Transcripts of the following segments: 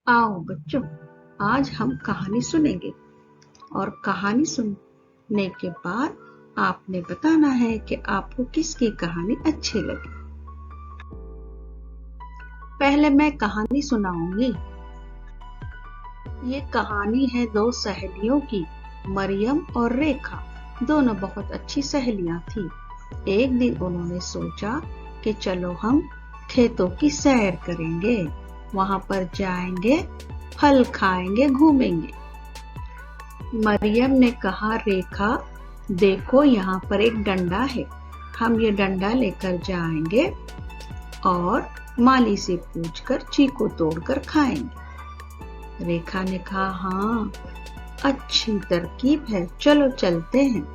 आओ बच्चों, आज हम कहानी सुनेंगे और कहानी सुनने के बाद आपने बताना है कि आपको किसकी कहानी अच्छी लगी। पहले मैं कहानी सुनाऊंगी। ये कहानी है दो सहेलियों की, मरियम और रेखा। दोनों बहुत अच्छी सहेलियां थी। एक दिन उन्होंने सोचा कि चलो हम खेतों की सैर करेंगे, वहां पर जाएंगे, फल खाएंगे, घूमेंगे। मरियम ने कहा, रेखा देखो यहाँ पर एक डंडा है, हम ये डंडा लेकर जाएंगे और माली से पूछकर चीकू तोड़कर खाएंगे। रेखा ने कहा, हाँ अच्छी तरकीब है, चलो चलते हैं।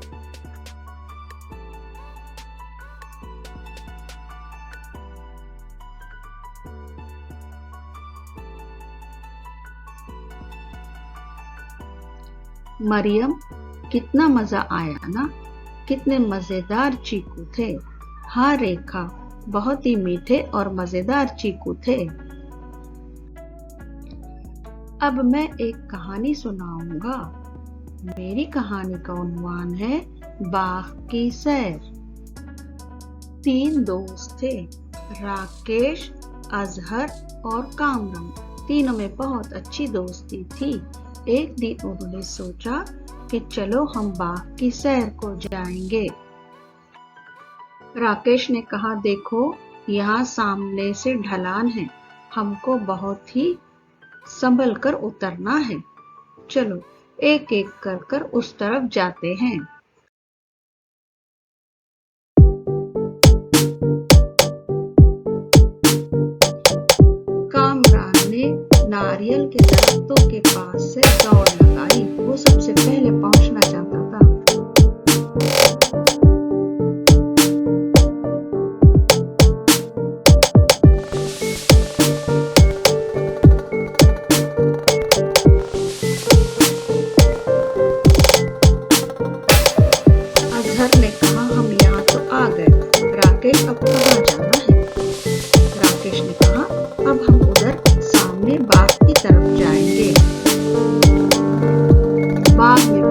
मरियम, कितना मजा आया ना, कितने मजेदार चीकू थे। हाँ रेखा, बहुत ही मीठे और मजेदार चीकू थे। अब मैं एक कहानी सुनाऊंगा। मेरी कहानी का उन्वान है बाघ की सैर। तीन दोस्त थे, राकेश, अजहर और कामरान। तीनों में बहुत अच्छी दोस्ती थी। एक दिन उन्होंने सोचा कि चलो हम बाघ की सैर को जाएंगे। राकेश ने कहा, देखो यहाँ सामने से ढलान है, हमको बहुत ही संभल कर उतरना है। चलो एक एक कर उस तरफ जाते हैं। कामरान ने नारियल के दरख्तों के पास से दौड़ लगाई। वो सबसे पहले पहुंचना चाहता था। अजहर ने कहा, हम यहाँ तो आ गए, राकेश अब कहाँ जाना है? राकेश ने कहा, अब हम उधर सामने बाग की तरफ जाएंगे। बाग में